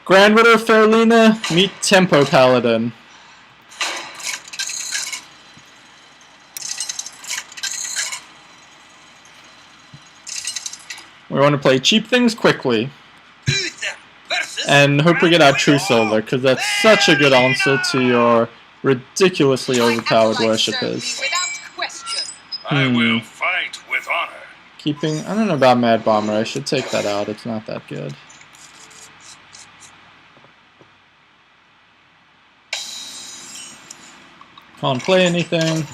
Grand Widow Faerlina, meet Tempo Paladin. We want to play cheap things quickly. And hope we get our True Silver, because that's such a good answer to your ridiculously overpowered worshippers. I will fight with honor. Keeping... I don't know about Mad Bomber, I should take that out, it's not that good. Can't play anything.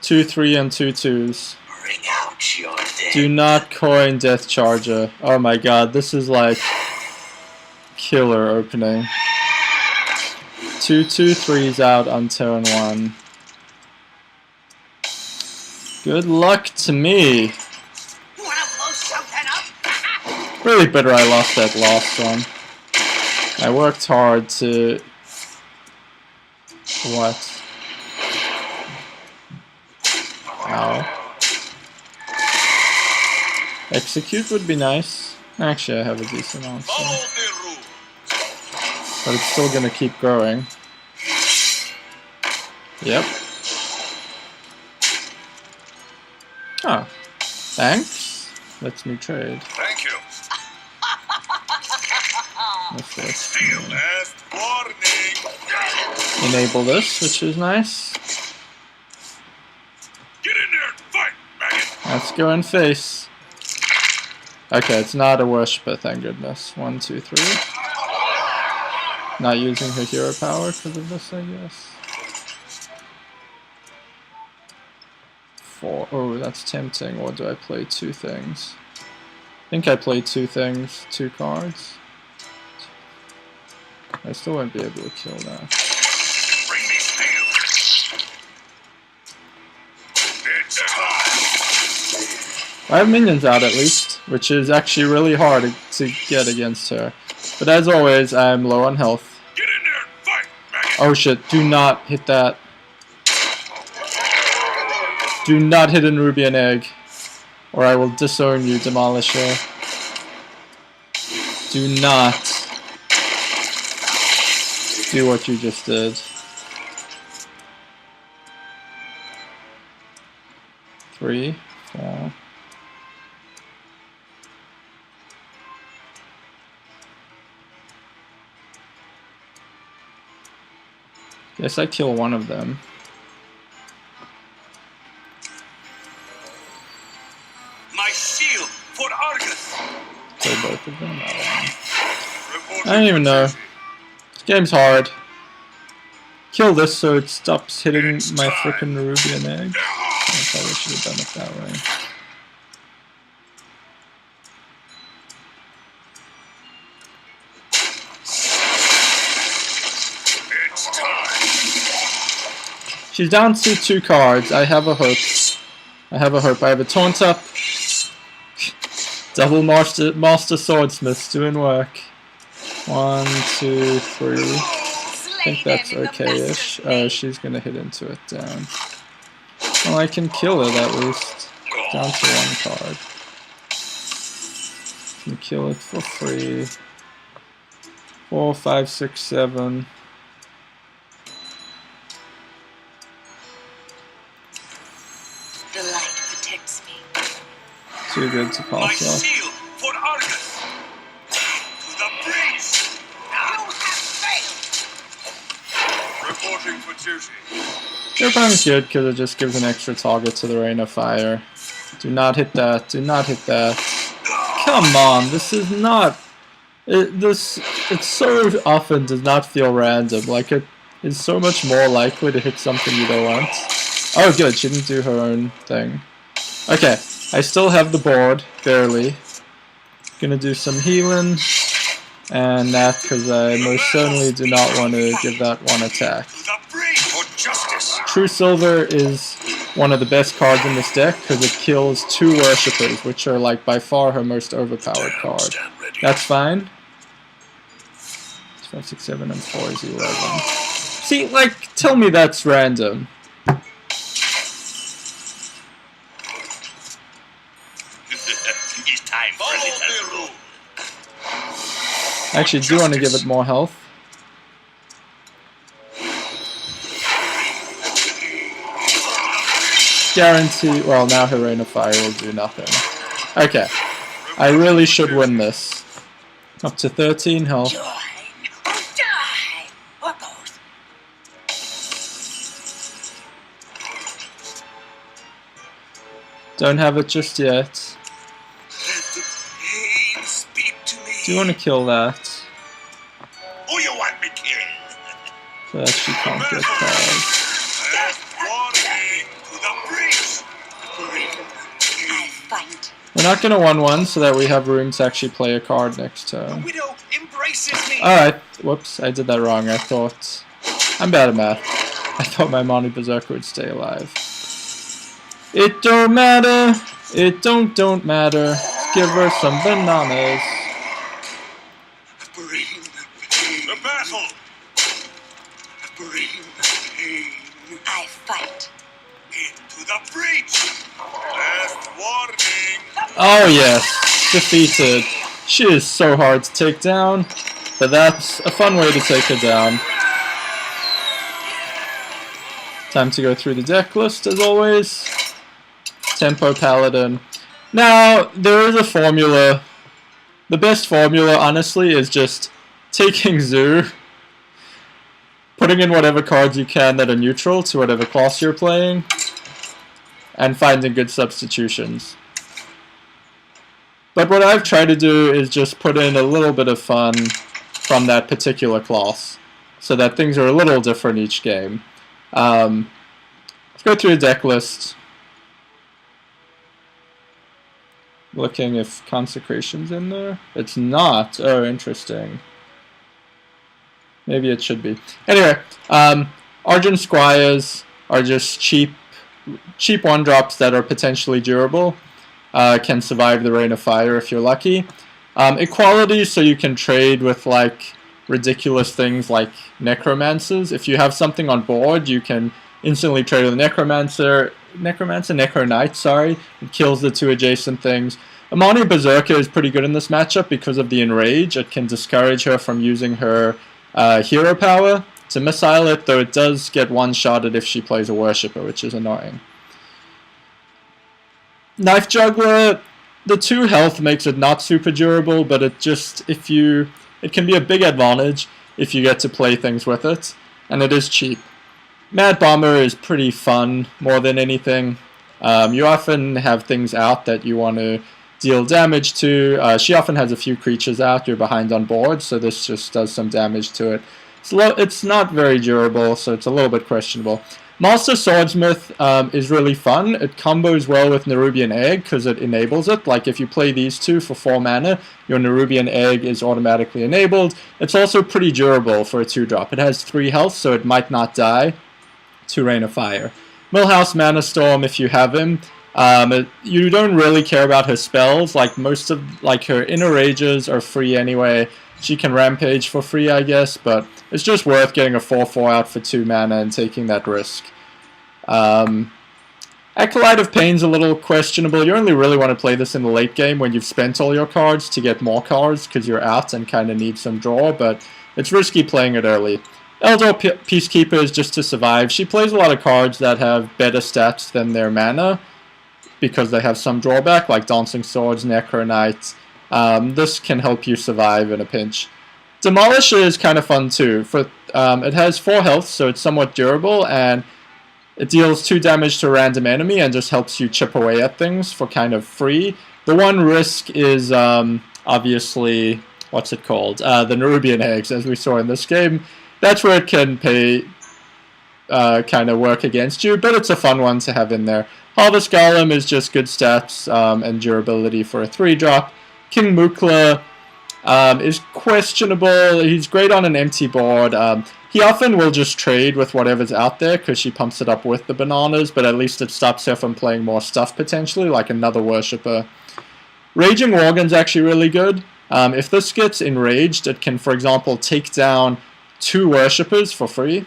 2, 3, and 2 2s. Bring out your dead. Do not coin Death Charger. Oh my god, this is like killer opening. 2 2 3s out on turn 1. Good luck to me. Really bitter I lost that last one. I worked hard to... What? Ow. Execute would be nice. Actually, I have a decent answer. But it's still gonna keep growing. Yep. Oh. Thanks. Lets me trade. Thank you. What's this? Still last warning. Enable this, which is nice. Get in there and fight, maggot. Let's go in face. Okay, it's not a worshipper, thank goodness. 1, 2, 3. Not using her hero power because of this, I guess. 4. Oh, that's tempting. Or do I play 2 things? I think I play 2 things, 2 cards. I still won't be able to kill that. Bring me steel. It's time. I have minions out at least, which is actually really hard to get against her. But as always, I'm low on health. Get in there and fight, maggot. Oh shit, do not hit that. Do not hit an Rubian egg, or I will disown you, Demolisher. Do not do what you just did. 3, 4. Guess I kill one of them. My shield for Argus. Kill both of them. I don't even know. This game's hard. Kill this so it stops hitting my frickin' Rubian egg. I probably should have done it that way. It's time. She's down to 2 cards. I have a hope. I have a hope. I have a taunt up. Double master swordsmiths doing work. 1, 2, 3. I think that's okay-ish. She's gonna hit into it down. Well, I can kill it at least. Down to 1 card. Can kill it for free. 4, 5, 6, 7. The light protects me. Too good to My pass off. shield for Argus. To the breach. You have failed. Reporting for duty. Your opponent's good because it just gives an extra target to the Rain of Fire. Do not hit that. Do not hit that. Come on, this is not... It so often does not feel random. Like, it is so much more likely to hit something you don't want. Oh good, she didn't do her own thing. Okay, I still have the board, barely. Gonna do some healing, and that because I most certainly do not want to give that one attack. To the breach for justice. True Silver is one of the best cards in this deck because it kills 2 worshippers, which are like by far her most overpowered card. Stand ready. That's fine. 5, 6, 7, and 4 is 11. See, like, tell me that's random. It's time for a little rule. for Actually, do want to give justice. it more health. Guarantee. Well, now her Rain of Fire will do nothing. Okay. I really should win this. Up to 13 health. Join or die, or both. Don't have it just yet. Let the pain speak to me. Do you want to kill that? Who you want me killed? So that she can't get cards. Last warning to the breach. I fight. We're not going to 1-1 so that we have room to actually play a card next The turn. widow embraces me. Alright. Whoops, I did that wrong. I thought... I'm bad at math. I thought my Monty Berserker would stay alive. It don't matter. It don't matter. Give her some bananas. Bring the battle. Bring the pain I fight. into the breach. Last warning. Oh yes, defeated. She is so hard to take down, but that's a fun way to take her down. Time to go through the deck list as always. Tempo Paladin. Now, there is a formula. The best formula, honestly, is just taking Zoo, putting in whatever cards you can that are neutral to whatever class you're playing, and finding good substitutions. But what I've tried to do is just put in a little bit of fun from that particular class, so that things are a little different each game. Let's go through the deck list. Looking if Consecration's in there. It's not. Oh, interesting. Maybe it should be. Anyway, Argent Squires are just cheap 1-drops that are potentially durable. Can survive the Rain of Fire if you're lucky. Equality, so you can trade with like ridiculous things like Necromancers. If you have something on board, you can instantly trade with a Necro Knight, sorry. It kills the 2 adjacent things. Amani Berserker is pretty good in this matchup because of the Enrage. It can discourage her from using her hero power to missile it, though it does get one-shotted if she plays a Worshipper, which is annoying. Knife Juggler, the 2 health makes it not super durable, but it can be a big advantage if you get to play things with it, and it is cheap. Mad Bomber is pretty fun more than anything. You often have things out that you want to deal damage to. She often has a few creatures out. You're behind on board, so this just does some damage to it. It's not very durable, so it's a little bit questionable. Master Swordsmith is really fun. It combos well with Nerubian Egg because it enables it. Like if you play these 2 for 4 mana, your Nerubian Egg is automatically enabled. It's also pretty durable for a 2-drop. It has 3 health, so it might not die to Rain of Fire. Millhouse Mana Storm, if you have him, you don't really care about her spells. Like most of her Inner Rages are free anyway. She can Rampage for free, I guess, but it's just worth getting a 4/4 out for 2 mana and taking that risk. Acolyte of Pain's a little questionable. You only really want to play this in the late game when you've spent all your cards to get more cards because you're out and kind of need some draw, but it's risky playing it early. Eldor Peacekeeper is just to survive. She plays a lot of cards that have better stats than their mana because they have some drawback, like Dancing Swords, Necro Knight. This can help you survive in a pinch. Demolisher is kind of fun too. It has 4 health, so it's somewhat durable, and it deals 2 damage to a random enemy and just helps you chip away at things for kind of free. The one risk is obviously, what's it called? The Nerubian Eggs, as we saw in this game. That's where it can kind of work against you, but it's a fun one to have in there. Harvest Golem is just good stats and durability for a 3-drop. King Mukla is questionable. He's great on an empty board. He often will just trade with whatever's out there because she pumps it up with the bananas, but at least it stops her from playing more stuff potentially, like another Worshipper. Raging Worgen's actually really good. If this gets enraged, it can, for example, take down 2 Worshippers for free.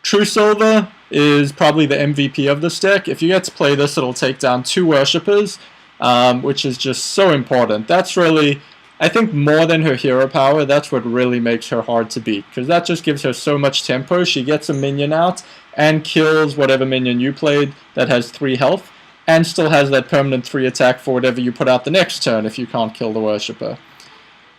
True Silver is probably the MVP of this deck. If you get to play this, it'll take down 2 Worshippers, which is just so important. That's really I think more than her hero power, that's what really makes her hard to beat, because that just gives her so much tempo. She gets a minion out and kills whatever minion you played that has 3 health, and still has that permanent 3 attack for whatever you put out the next turn if you can't kill the Worshipper.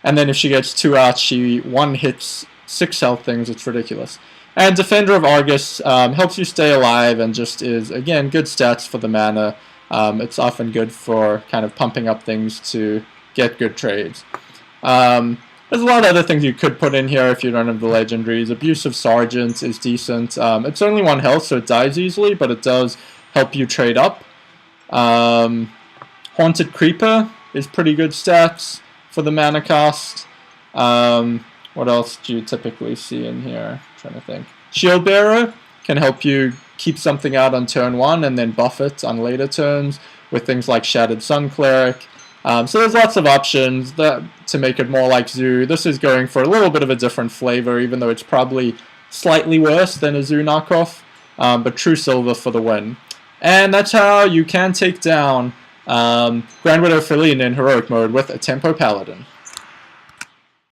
And then if she gets 2 out, she 1-hits 6 health things. It's ridiculous. And Defender of Argus helps you stay alive and just is, again, good stats for the mana. It's often good for kind of pumping up things to get good trades. There's a lot of other things you could put in here if you don't have the legendaries. Abusive Sergeant is decent. It's only 1 health, so it dies easily, but it does help you trade up. Haunted Creeper is pretty good stats for the mana cost. What else do you typically see in here? I'm trying to think. Shield Bearer can help you keep something out on turn 1 and then buff it on later turns with things like Shattered Sun Cleric. So there's lots of options to make it more like Zoo. This is going for a little bit of a different flavor, even though it's probably slightly worse than a Zoo knockoff, but true silver for the win. And that's how you can take down Grand Widow Faerlina in Heroic mode with a Tempo Paladin.